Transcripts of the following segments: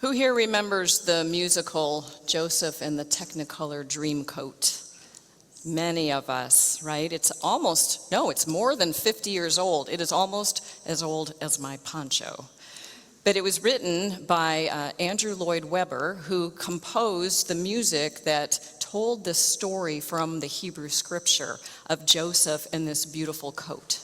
Who here remembers the musical Joseph and the Technicolor Dreamcoat? Many of us, right? It's more than 50 years old. It is almost as old as my poncho. But it was written by Andrew Lloyd Webber, who composed the music that told this story from the Hebrew scripture of Joseph and this beautiful coat.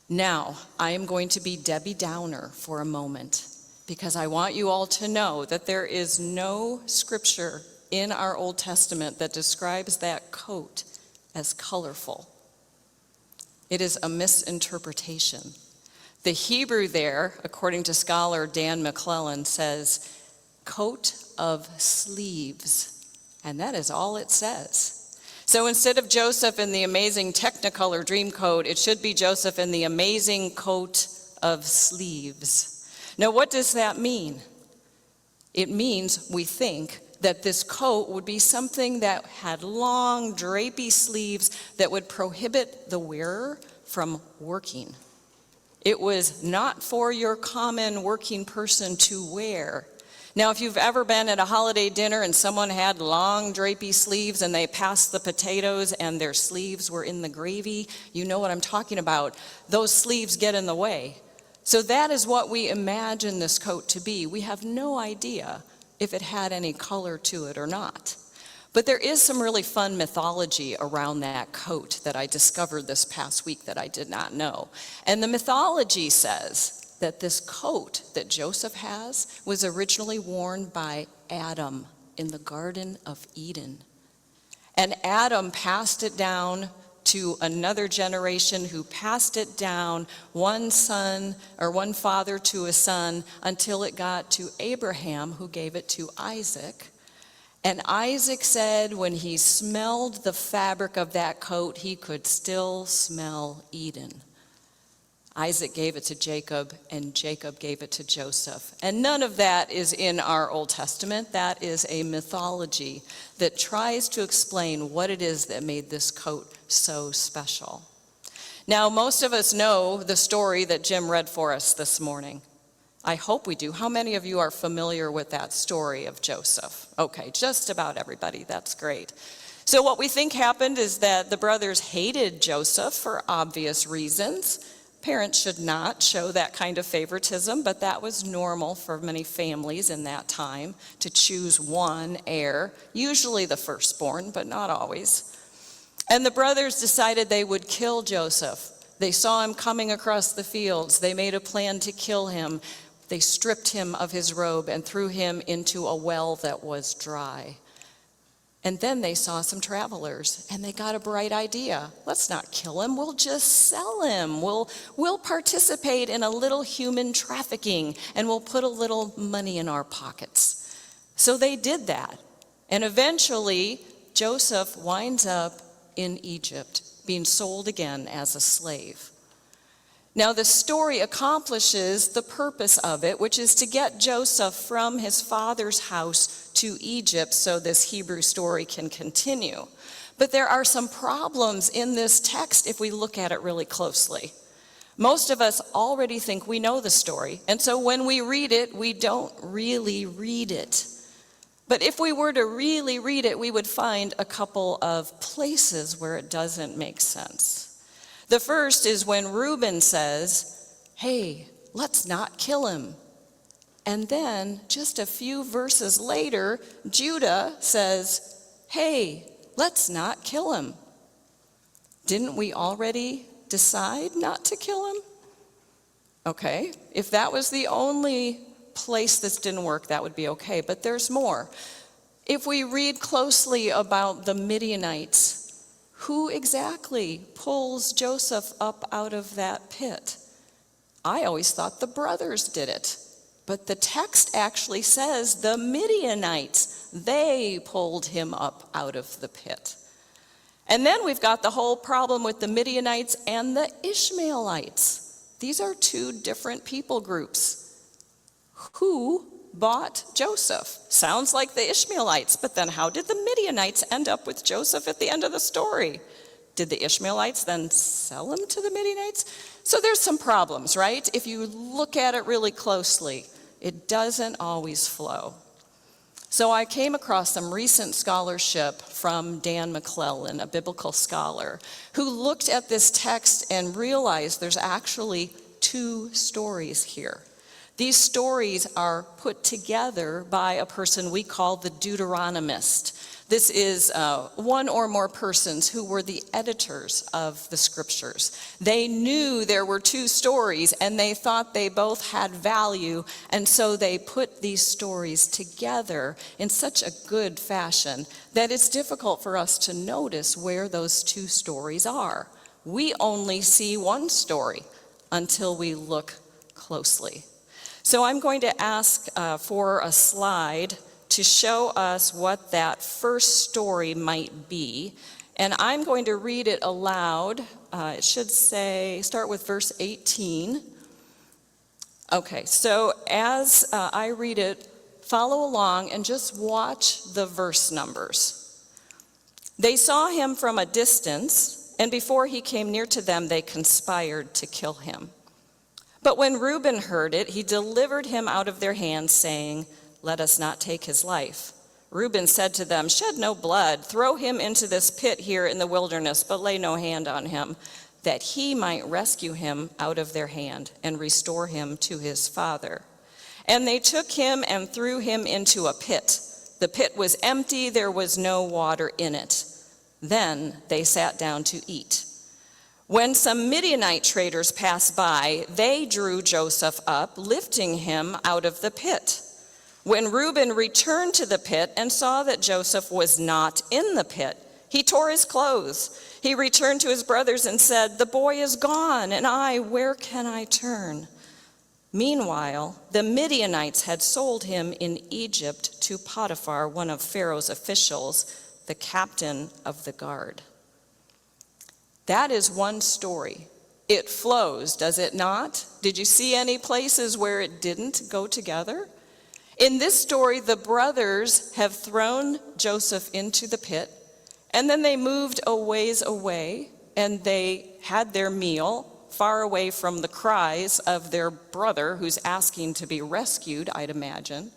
Now, I am going to be Debbie Downer for a moment, because I want you all to know that there is no scripture in our Old Testament that describes that coat as colorful. It is a misinterpretation. The Hebrew there, according to scholar Dan McClellan, says, coat of sleeves, and that is all it says. So instead of Joseph in the amazing Technicolor Dreamcoat, it should be Joseph in the amazing coat of sleeves. Now, what does that mean? It means we think that this coat would be something that had long, drapey sleeves that would prohibit the wearer from working. It was not for your common working person to wear. Now, if you've ever been at a holiday dinner and someone had long, drapey sleeves and they passed the potatoes and their sleeves were in the gravy, you know what I'm talking about. Those sleeves get in the way. So that is what we imagine this coat to be. We have no idea if it had any color to it or not. But there is some really fun mythology around that coat that I discovered this past week that I did not know. And the mythology says that this coat that Joseph has was originally worn by Adam in the Garden of Eden. And Adam passed it down to another generation who passed it down, one father to a son, until it got to Abraham, who gave it to Isaac. And Isaac said when he smelled the fabric of that coat, he could still smell Eden. Isaac gave it to Jacob, and Jacob gave it to Joseph. And none of that is in our Old Testament. That is a mythology that tries to explain what it is that made this coat so special. Now, most of us know the story that Jim read for us this morning. I hope we do. How many of you are familiar with that story of Joseph? Okay, just about everybody. That's great. So what we think happened is that the brothers hated Joseph for obvious reasons. Parents should not show that kind of favoritism, but that was normal for many families in that time to choose one heir, usually the firstborn, but not always. And the brothers decided they would kill Joseph. They saw him coming across the fields. They made a plan to kill him. They stripped him of his robe and threw him into a well that was dry. And then they saw some travelers, and they got a bright idea. Let's not kill him, we'll just sell him. We'll participate in a little human trafficking, and we'll put a little money in our pockets. So they did that. And eventually, Joseph winds up in Egypt, being sold again as a slave. Now, the story accomplishes the purpose of it, which is to get Joseph from his father's house to Egypt so this Hebrew story can continue. But there are some problems in this text if we look at it really closely. Most of us already think we know the story, and so when we read it, we don't really read it. But if we were to really read it, we would find a couple of places where it doesn't make sense. The first is when Reuben says, hey, let's not kill him. And then just a few verses later, Judah says, hey, let's not kill him. Didn't we already decide not to kill him? Okay, if that was the only place this didn't work, that would be okay, but there's more. If we read closely about the Midianites, who exactly pulls Joseph up out of that pit? I always thought the brothers did it, but the text actually says the Midianites, they pulled him up out of the pit. And then we've got the whole problem with the Midianites and the Ishmaelites. These are two different people groups. Who bought Joseph? Sounds like the Ishmaelites, but then how did the Midianites end up with Joseph at the end of the story? Did the Ishmaelites then sell him to the Midianites? So there's some problems, right? If you look at it really closely. It doesn't always flow. So I came across some recent scholarship from Dan McClellan, a biblical scholar, who looked at this text and realized there's actually two stories here. These stories are put together by a person we call the Deuteronomist. This is one or more persons who were the editors of the scriptures. They knew there were two stories and they thought they both had value, and so they put these stories together in such a good fashion that it's difficult for us to notice where those two stories are. We only see one story until we look closely. So I'm going to ask for a slide to show us what that first story might be. And I'm going to read it aloud. It should say, start with verse 18. Okay, so as I read it, follow along and just watch the verse numbers. They saw him from a distance, and before he came near to them, they conspired to kill him. But when Reuben heard it, he delivered him out of their hands, saying, "Let us not take his life." Reuben said to them, "Shed no blood. Throw him into this pit here in the wilderness, but lay no hand on him, that he might rescue him out of their hand and restore him to his father." And they took him and threw him into a pit. The pit was empty, there was no water in it. Then they sat down to eat. When some Midianite traders passed by, they drew Joseph up, lifting him out of the pit. When Reuben returned to the pit and saw that Joseph was not in the pit, he tore his clothes. He returned to his brothers and said, "The boy is gone, and where can I turn?" Meanwhile, the Midianites had sold him in Egypt to Potiphar, one of Pharaoh's officials, the captain of the guard. That is one story. It flows, does it not? Did you see any places where it didn't go together? In this story, the brothers have thrown Joseph into the pit, and then they moved a ways away, and they had their meal far away from the cries of their brother who's asking to be rescued, I'd imagine.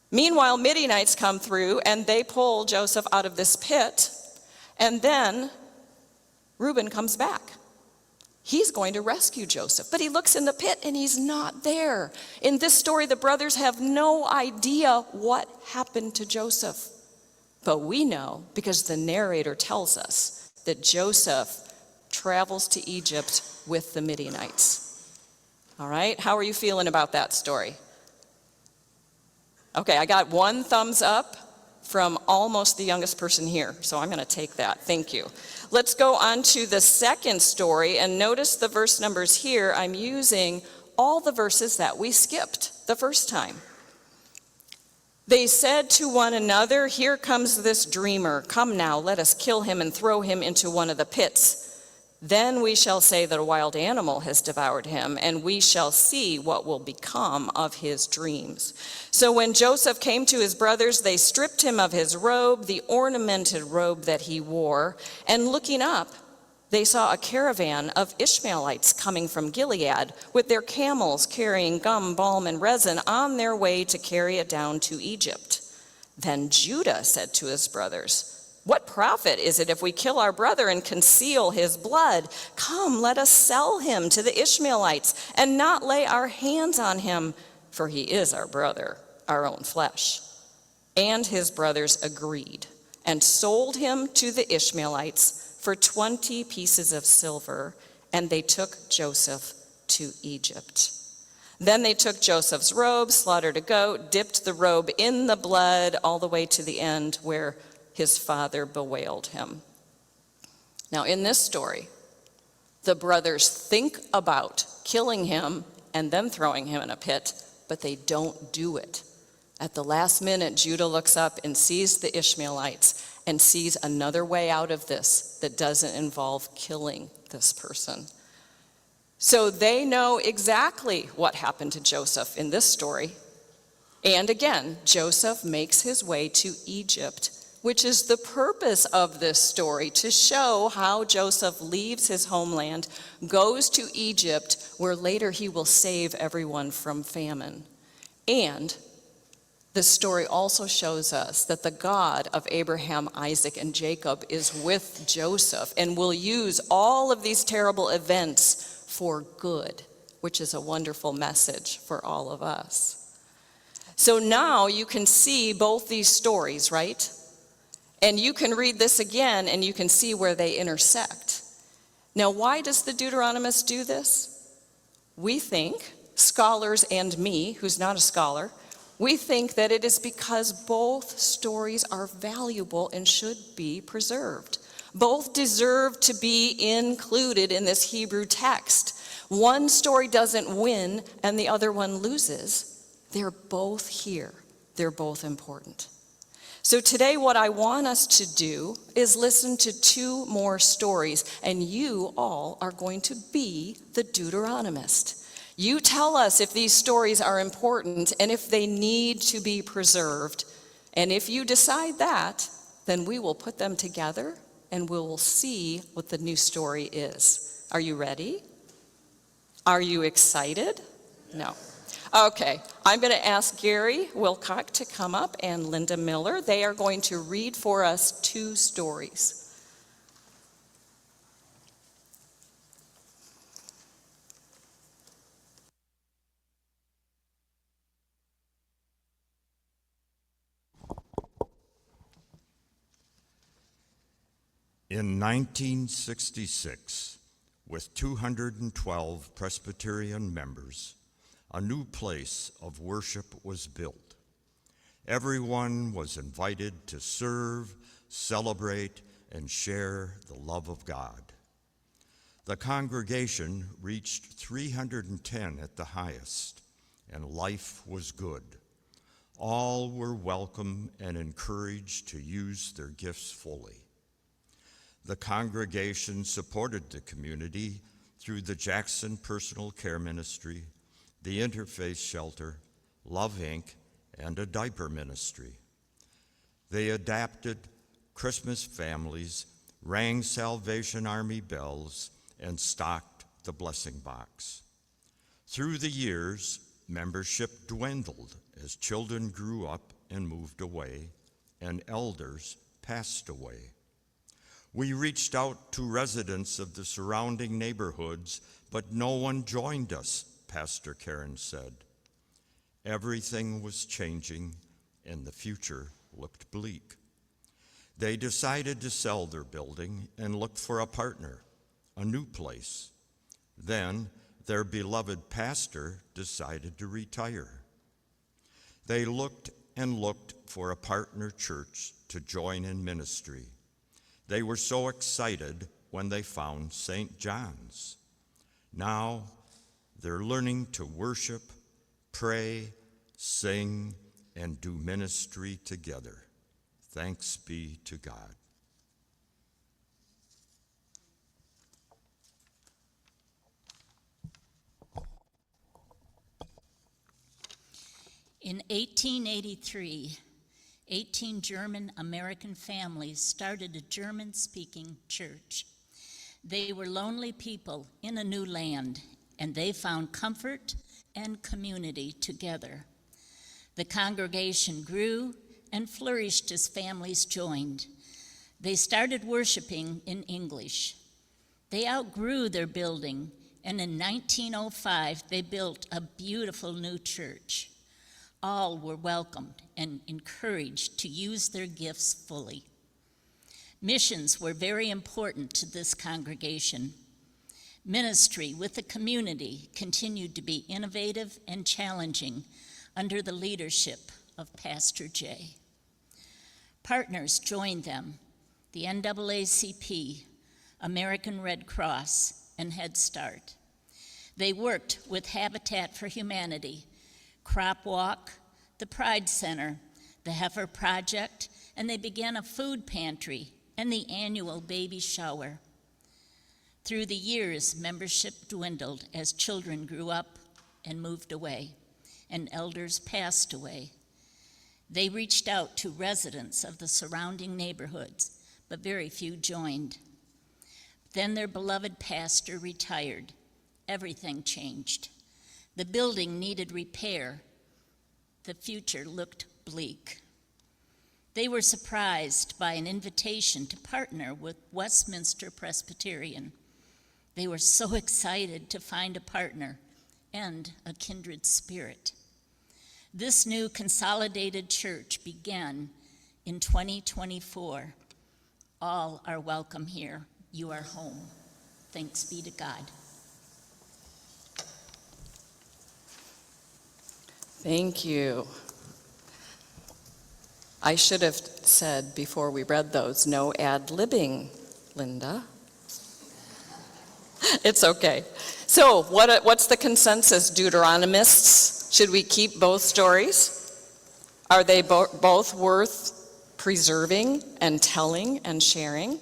Meanwhile, Midianites come through, and they pull Joseph out of this pit, and then Reuben comes back. He's going to rescue Joseph, but he looks in the pit and he's not there. In this story, the brothers have no idea what happened to Joseph. But we know, because the narrator tells us, that Joseph travels to Egypt with the Midianites. All right, how are you feeling about that story? Okay, I got one thumbs up from almost the youngest person here, so I'm going to take that. Thank you. Let's go on to the second story, and notice the verse numbers here. I'm using all the verses that we skipped the first time. They said to one another, "Here comes this dreamer. Come now, let us kill him and throw him into one of the pits. Then we shall say that a wild animal has devoured him, and we shall see what will become of his dreams." So when Joseph came to his brothers, they stripped him of his robe, the ornamented robe that he wore, and looking up, they saw a caravan of Ishmaelites coming from Gilead with their camels carrying gum, balm, and resin on their way to carry it down to Egypt. Then Judah said to his brothers, "What profit is it if we kill our brother and conceal his blood? Come, let us sell him to the Ishmaelites and not lay our hands on him, for he is our brother, our own flesh." And his brothers agreed and sold him to the Ishmaelites for 20 pieces of silver, and they took Joseph to Egypt. Then they took Joseph's robe, slaughtered a goat, dipped the robe in the blood all the way to the end where his father bewailed him. Now, in this story, the brothers think about killing him and then throwing him in a pit, but they don't do it. At the last minute, Judah looks up and sees the Ishmaelites and sees another way out of this that doesn't involve killing this person. So they know exactly what happened to Joseph in this story. And again, Joseph makes his way to Egypt, which is the purpose of this story, to show how Joseph leaves his homeland, goes to Egypt, where later he will save everyone from famine. And this story also shows us that the God of Abraham, Isaac, and Jacob is with Joseph and will use all of these terrible events for good, which is a wonderful message for all of us. So now you can see both these stories, right? And you can read this again and you can see where they intersect. Now, why does the Deuteronomist do this? We think, scholars and me, who's not a scholar, we think that it is because both stories are valuable and should be preserved. Both deserve to be included in this Hebrew text. One story doesn't win and the other one loses. They're both here. They're both important. So today what I want us to do is listen to two more stories, and you all are going to be the Deuteronomist. You tell us if these stories are important and if they need to be preserved. And if you decide that, then we will put them together and we will see what the new story is. Are you ready? Are you excited? No. Okay, I'm going to ask Gary Wilcock to come up and Linda Miller. They are going to read for us two stories. In 1966, with 212 Presbyterian members, a new place of worship was built. Everyone was invited to serve, celebrate, and share the love of God. The congregation reached 310 at the highest, and life was good. All were welcome and encouraged to use their gifts fully. The congregation supported the community through the Jackson Personal Care Ministry, the Interfaith Shelter, Love Inc., and a diaper ministry. They adapted Christmas families, rang Salvation Army bells, and stocked the blessing box. Through the years, membership dwindled as children grew up and moved away, and elders passed away. We reached out to residents of the surrounding neighborhoods, but no one joined us, Pastor Karen said. Everything was changing, and the future looked bleak. They decided to sell their building and look for a partner, a new place. Then their beloved pastor decided to retire. They looked and looked for a partner church to join in ministry. They were so excited when they found St. John's. Now they're learning to worship, pray, sing, and do ministry together. Thanks be to God. In 1883, 18 German-American families started a German-speaking church. They were lonely people in a new land, and they found comfort and community together. The congregation grew and flourished as families joined. They started worshiping in English. They outgrew their building, and in 1905, they built a beautiful new church. All were welcomed and encouraged to use their gifts fully. Missions were very important to this congregation. Ministry with the community continued to be innovative and challenging under the leadership of Pastor Jay. Partners joined them, the NAACP, American Red Cross, and Head Start. They worked with Habitat for Humanity, Crop Walk, the Pride Center, the Heifer Project, and they began a food pantry and the annual baby shower. Through the years, membership dwindled as children grew up and moved away, and elders passed away. They reached out to residents of the surrounding neighborhoods, but very few joined. Then their beloved pastor retired. Everything changed. The building needed repair, the future looked bleak. They were surprised by an invitation to partner with Westminster Presbyterian. They were so excited to find a partner and a kindred spirit. This new consolidated church began in 2024. All are welcome here. You are home. Thanks be to God. Thank you. I should have said before we read those, no ad-libbing, Linda. It's okay. So what's the consensus, Deuteronomists? Should we keep both stories? Are they both worth preserving and telling and sharing?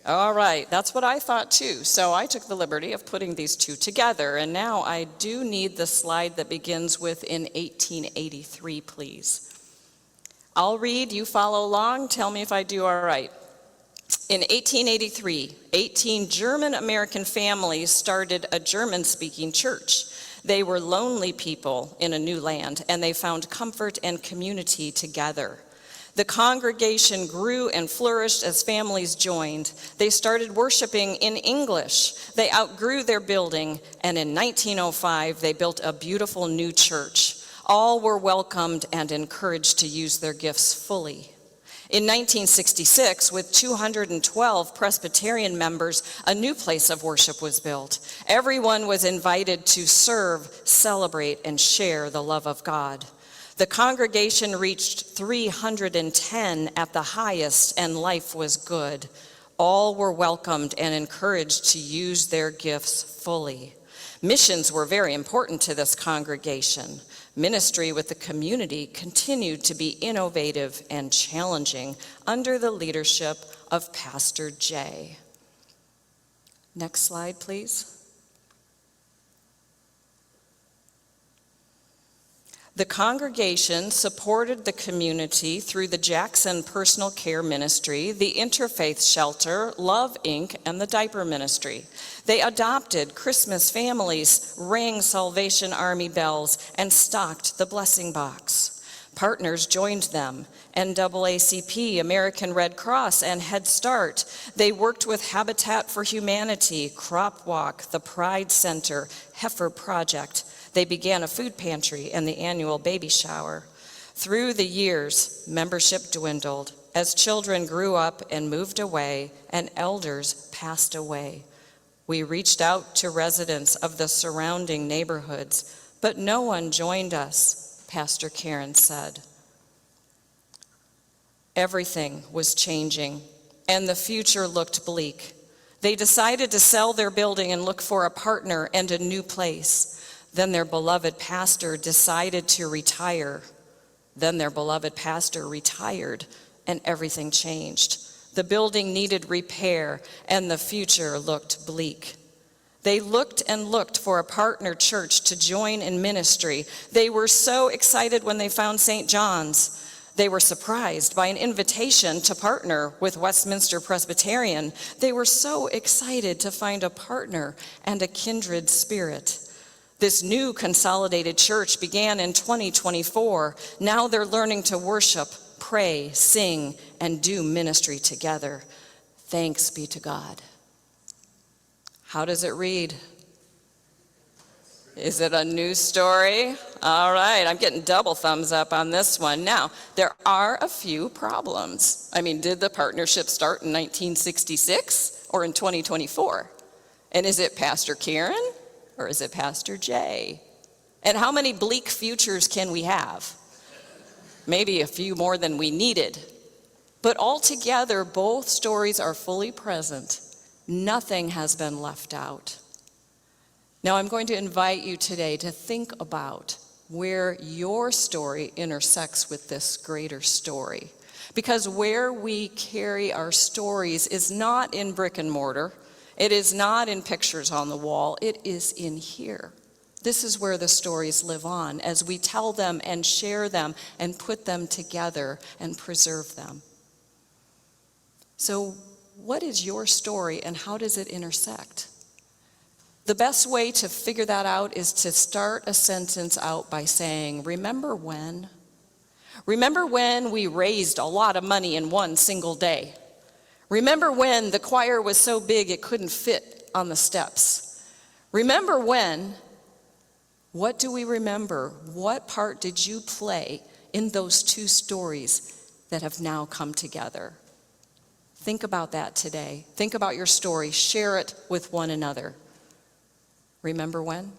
All right, that's what I thought too. So I took the liberty of putting these two together. And now I do need the slide that begins with in 1883, please. I'll read, you follow along, tell me if I do all right. In 1883, 18 German-American families started a German-speaking church. They were lonely people in a new land, and they found comfort and community together. The congregation grew and flourished as families joined. They started worshiping in English. They outgrew their building, and in 1905, they built a beautiful new church. All were welcomed and encouraged to use their gifts fully. In 1966, with 212 Presbyterian members, a new place of worship was built. Everyone was invited to serve, celebrate, and share the love of God. The congregation reached 310 at the highest, and life was good. All were welcomed and encouraged to use their gifts fully. Missions were very important to this congregation. Ministry with the community continued to be innovative and challenging under the leadership of Pastor Jay. Next slide, please. The congregation supported the community through the Jackson Personal Care Ministry, the Interfaith Shelter, Love Inc., and the Diaper Ministry. They adopted Christmas families, rang Salvation Army bells, and stocked the blessing box. Partners joined them, NAACP, American Red Cross, and Head Start. They worked with Habitat for Humanity, Crop Walk, the Pride Center, Heifer Project. They began a food pantry and the annual baby shower. Through the years, membership dwindled as children grew up and moved away and elders passed away. We reached out to residents of the surrounding neighborhoods, but no one joined us, Pastor Karen said. Everything was changing, and the future looked bleak. They decided to sell their building and look for a partner and a new place. Then their beloved pastor decided to retire. Then their beloved pastor retired, and everything changed. The building needed repair, and the future looked bleak. They looked and looked for a partner church to join in ministry. They were so excited when they found St. John's. They were surprised by an invitation to partner with Westminster Presbyterian. They were so excited to find a partner and a kindred spirit. This new consolidated church began in 2024. Now they're learning to worship, pray, sing, and do ministry together. Thanks be to God. How does it read? Is it a new story? All right, I'm getting double thumbs up on this one. Now, there are a few problems. Did the partnership start in 1966 or in 2024? And is it Pastor Karen? Or is it Pastor Jay? And how many bleak futures can we have? Maybe a few more than we needed. But altogether, both stories are fully present. Nothing has been left out. Now I'm going to invite you today to think about where your story intersects with this greater story. Because where we carry our stories is not in brick and mortar. It is not in pictures on the wall, it is in here. This is where the stories live on as we tell them and share them and put them together and preserve them. So what is your story and how does it intersect? The best way to figure that out is to start a sentence out by saying, remember when? Remember when we raised a lot of money in one single day? Remember when the choir was so big it couldn't fit on the steps? Remember when? What do we remember? What part did you play in those two stories that have now come together? Think about that today. Think about your story. Share it with one another. Remember when?